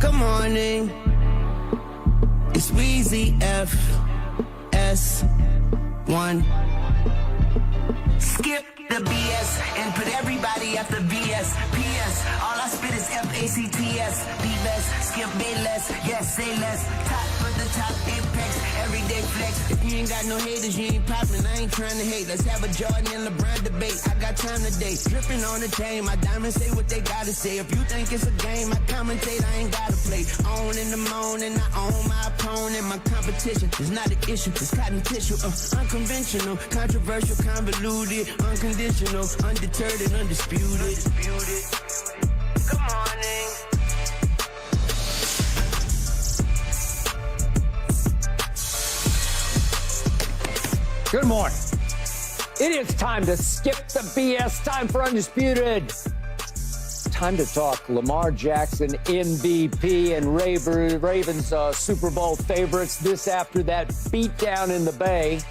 Good morning. It's Weezy FS1. Skip the BS and put everybody after BS. PS, all I spit is FACTS. Be less, Skip Bayless, yes, say less. Top of the top, apex, everyday flex. If you ain't got no haters, you ain't poppin', I ain't trying to hate. Let's have a Jordan and LeBron debate. I got time today, dripping on the chain. My diamonds say what they gotta say. If you think it's a game, I commentate, I ain't gotta play. On in the morning, I own my opponent. My competition is not an issue, it's cotton tissue. Unconventional, controversial, convoluted, unconditional, undeterred and undisputed. Good morning. Good morning. It is time to skip the BS. Time for Undisputed. Time to talk Lamar Jackson, MVP, and Ravens Super Bowl favorites. This after that beatdown in the Bay.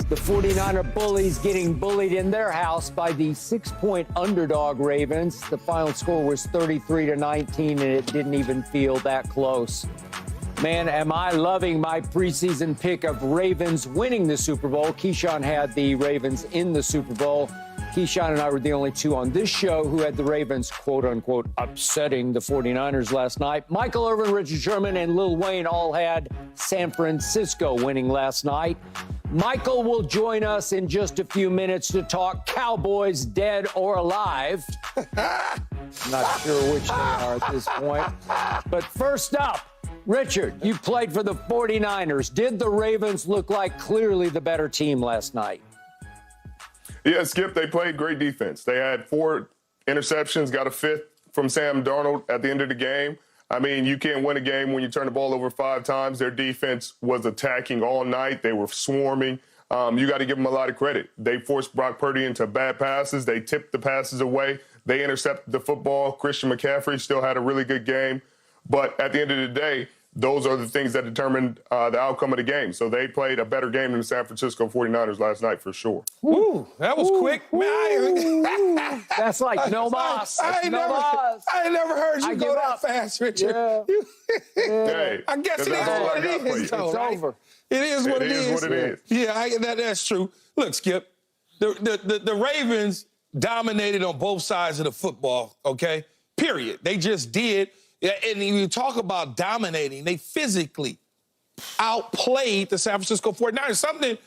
The 49er bullies getting bullied in their house by the 6-point underdog Ravens. The final score was 33-19, and it didn't even feel that close. Man, am I loving my preseason pick of Ravens winning the Super Bowl. Keyshawn had the Ravens in the Super Bowl. Keyshawn and I were the only two on this show who had the Ravens, quote-unquote, upsetting the 49ers last night. Michael Irvin, Richard Sherman, and Lil Wayne all had San Francisco winning last night. Michael will join us in just a few minutes to talk Cowboys, dead or alive. Not sure which they are at this point. But first up, Richard, you played for the 49ers. Did the Ravens look like clearly the better team last night? Yeah, Skip, they played great defense. They had 4 interceptions, got a 5th from Sam Darnold at the end of the game. I mean, you can't win a game when you turn the ball over 5 times. Their defense was attacking all night. They were swarming. You got to give them a lot of credit. They forced Brock Purdy into bad passes. They tipped the passes away. They intercepted the football. Christian McCaffrey still had a really good game. But at the end of the day, those are the things that determined the outcome of the game. So they played a better game than the San Francisco 49ers last night for sure. Ooh, that was quick. Man, that's like no mas. I ain't never heard you go that fast, Richard. Yeah. Hey, I guess it is what it is. It's over. It is what it is. It is what it is. Yeah, that's true. Look, Skip, the Ravens dominated on both sides of the football, okay? Period. They just did. And you talk about dominating, they physically outplayed the San Francisco 49ers.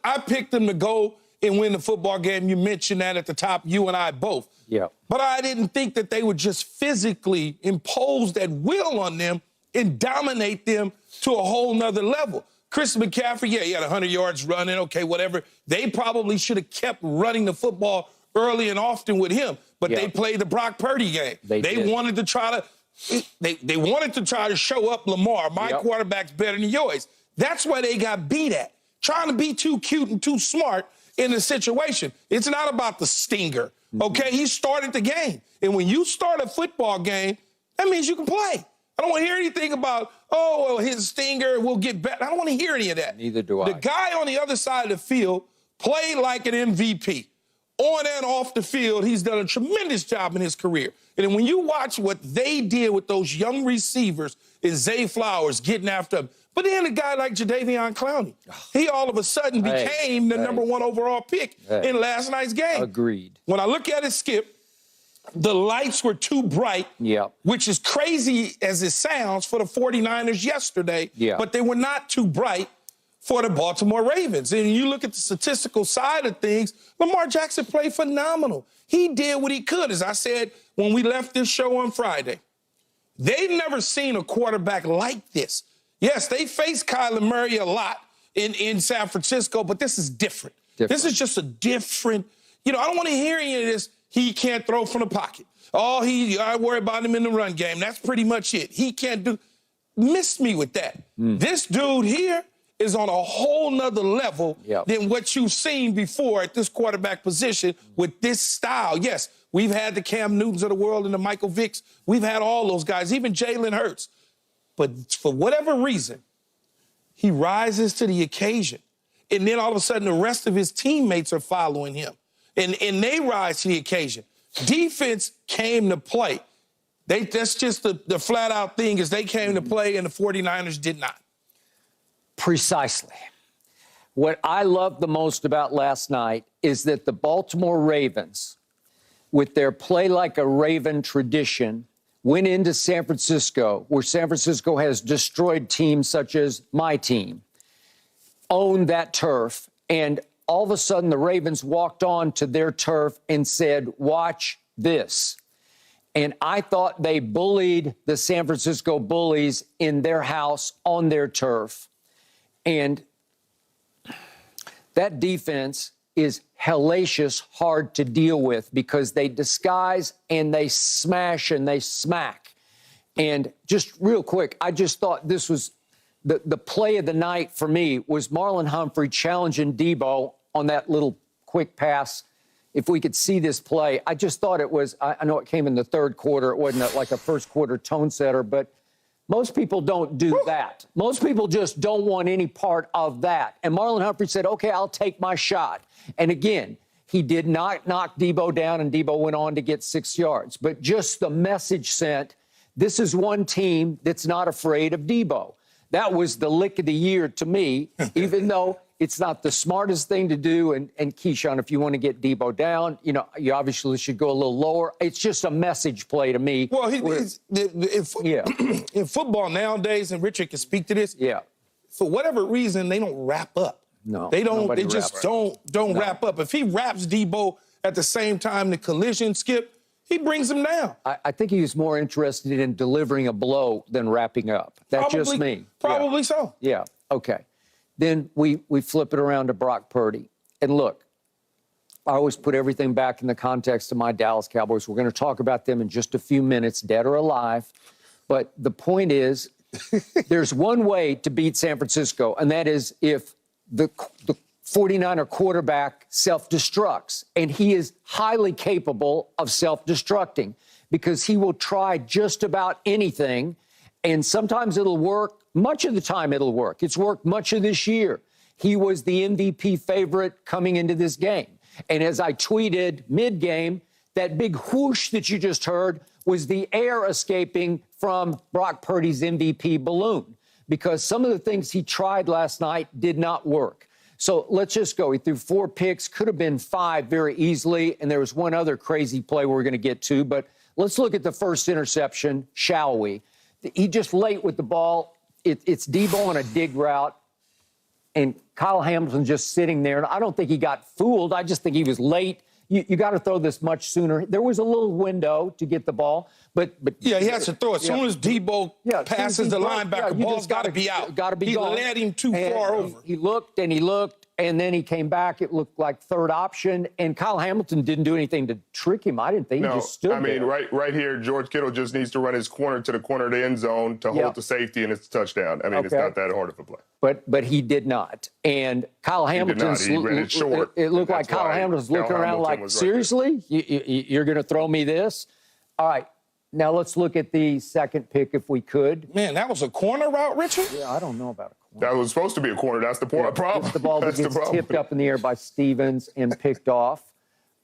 I picked them to go and win the football game. You mentioned that at the top, you and I both. Yeah. But I didn't think that they would just physically impose that will on them and dominate them to a whole nother level. Chris McCaffrey, yeah, he had 100 yards running, okay, whatever. They probably should have kept running the football early and often with him. But they played the Brock Purdy game. They wanted to try to... They wanted to try to show up Lamar. My quarterback's better than yours. That's why they got beat at. Trying to be too cute and too smart in the situation. It's not about the stinger, okay? He started the game. And when you start a football game, that means you can play. I don't want to hear anything about, oh, well, his stinger will get better. I don't want to hear any of that. Neither do I. The guy on the other side of the field played like an MVP. On and off the field, he's done a tremendous job in his career. And when you watch what they did with those young receivers and Zay Flowers getting after him, but then a guy like Jadeveon Clowney, he all of a sudden became the number 1 overall pick in last night's game. Agreed. When I look at it, Skip, the lights were too bright, which is crazy as it sounds for the 49ers yesterday, but they were not too bright for the Baltimore Ravens. And you look at the statistical side of things, Lamar Jackson played phenomenal. He did what he could. As I said when we left this show on Friday, they've never seen a quarterback like this. Yes, they faced Kyler Murray a lot in San Francisco, but this is different. This is just a different, I don't want to hear any of this, he can't throw from the pocket. Oh, I worry about him in the run game. That's pretty much it. He can't do, miss me with that. This dude here is on a whole nother level than what you've seen before at this quarterback position with this style. Yes, we've had the Cam Newtons of the world and the Michael Vicks. We've had all those guys, even Jalen Hurts. But for whatever reason, he rises to the occasion. And then all of a sudden, the rest of his teammates are following him. And they rise to the occasion. Defense came to play. That's just the flat-out thing is they came to play and the 49ers did not. Precisely. What I loved the most about last night is that the Baltimore Ravens, with their play like a Raven tradition, went into San Francisco, where San Francisco has destroyed teams such as my team, owned that turf, and all of a sudden the Ravens walked on to their turf and said, watch this. And I thought they bullied the San Francisco Bullies in their house on their turf. And that defense is hellacious hard to deal with because they disguise and they smash and they smack. And just real quick, I just thought this was the play of the night for me was Marlon Humphrey challenging Debo on that little quick pass. If we could see this play, I just thought it was, I know it came in the third quarter. It wasn't like a first quarter tone setter, but most people don't do that. Most people just don't want any part of that. And Marlon Humphrey said, okay, I'll take my shot. And again, he did not knock Debo down, and Debo went on to get 6 yards. But just the message sent, this is one team that's not afraid of Debo. That was the lick of the year to me, even though it's not the smartest thing to do. And Keyshawn, if you want to get Debo down, you know, you obviously should go a little lower. It's just a message play to me. Well, in football nowadays, and Richard can speak to this, for whatever reason, they don't wrap up. No, they don't. They just don't wrap up. If he wraps Debo at the same time the collision, Skip, he brings him down. I think he was more interested in delivering a blow than wrapping up. That's just me. Probably so. Yeah. Okay. Then we flip it around to Brock Purdy. And look, I always put everything back in the context of my Dallas Cowboys. We're going to talk about them in just a few minutes, dead or alive. But the point is, there's one way to beat San Francisco, and that is if the 49er quarterback self-destructs. And he is highly capable of self-destructing because he will try just about anything. And sometimes it'll work. Much of the time it'll work. It's worked much of this year. He was the MVP favorite coming into this game. And as I tweeted mid-game, that big whoosh that you just heard was the air escaping from Brock Purdy's MVP balloon because some of the things he tried last night did not work. So let's just go. He threw 4 picks, could have been 5 very easily, and there was one other crazy play we're going to get to. But let's look at the first interception, shall we? He just late with the ball. It's Debo on a dig route, and Kyle Hamilton just sitting there. And I don't think he got fooled. I just think he was late. You got to throw this much sooner. There was a little window to get the ball, but yeah, he has to throw. As soon as Debo passes the linebacker, the ball's got to be out. Got to be gone. He led him too far over. He looked and he looked, and then he came back. It looked like third option, and Kyle Hamilton didn't do anything to trick him. I didn't think he just stood there. I mean, right here, George Kittle just needs to run his corner to the corner of the end zone to hold the safety, and it's a touchdown. I mean, it's not that hard of a play. But he did not. And Kyle Hamilton, he ran it short. It looked like Kyle Hamilton was looking around like, seriously? You're going to throw me this? All right. Now let's look at the second pick if we could. Man, that was a corner route, Richard? Yeah, I don't know about a corner. That was supposed to be a corner. That's the problem. The ball that gets tipped up in the air by Stevens and picked off.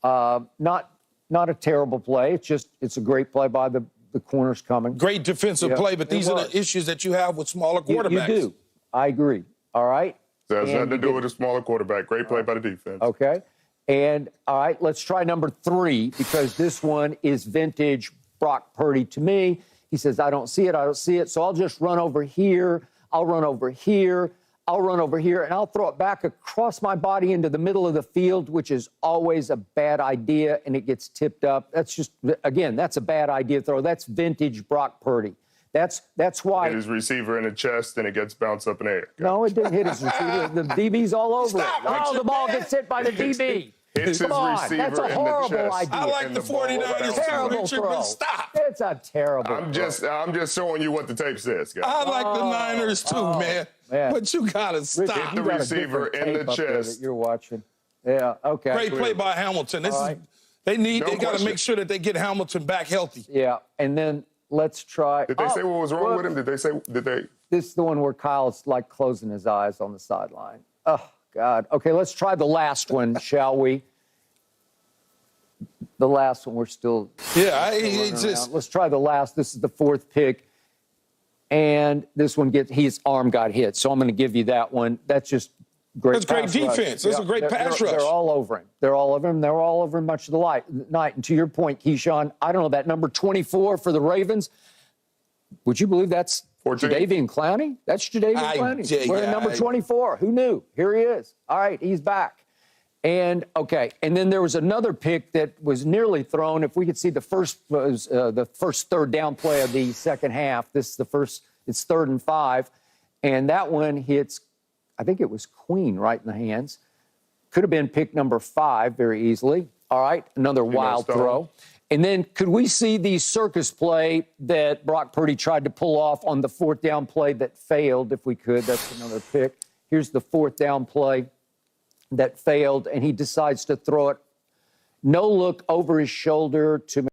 Not a terrible play. It's a great play by the corners coming. Great defensive play, but these are the issues that you have with smaller quarterbacks. You do. I agree. All right. That has nothing to do with a smaller quarterback. Great play by the defense. Okay. And, all right, let's try number 3 because this one is vintage Brock Purdy to me. He says, I don't see it. I don't see it. So I'll just run over here. I'll run over here. I'll run over here, and I'll throw it back across my body into the middle of the field, which is always a bad idea, and it gets tipped up. That's just, again, that's a bad idea throw. That's vintage Brock Purdy. That's why. Hit his receiver in the chest, and it gets bounced up in the air. No, it didn't hit his receiver. The DB's all over it. Oh, the ball gets hit by the DB. Hits his receiver that's a horrible idea. I like the 49ers, Richard, but stop. It's a terrible I'm just showing you what the tape says, guys. I like the Niners, too, man. But you got to stop. Hit the receiver in the chest. You're watching. Yeah, okay. Great play by Hamilton. They got to make sure that they get Hamilton back healthy. Yeah, and then let's try. Did they say what was wrong with him? Did they? This is the one where Kyle's like closing his eyes on the sideline. Oh, God. Okay, let's try the last one, shall we? The last one, we're still. Yeah, it's just. Let's try the last. This is the fourth pick. And this one his arm got hit. So I'm going to give you that one. That's just great. That's great defense. That's a great pass rush. They're all over him. They're all over him. They're all over him much of the night. And to your point, Keyshawn, I don't know, that number 24 for the Ravens, would you believe that's Jadeveon Clowney? That's Jadeveon Clowney. We're at number 24. Who knew? Here he is. All right, he's back. And, okay, and then there was another pick that was nearly thrown. If we could see the first third down play of the second half. This is the first. It's 3rd and 5. And that one hits, I think it was Queen right in the hands. Could have been pick number 5 very easily. All right, another wild throw. And then could we see the circus play that Brock Purdy tried to pull off on the 4th down play that failed, if we could? That's another pick. Here's the 4th down play that failed, and he decides to throw it no look over his shoulder to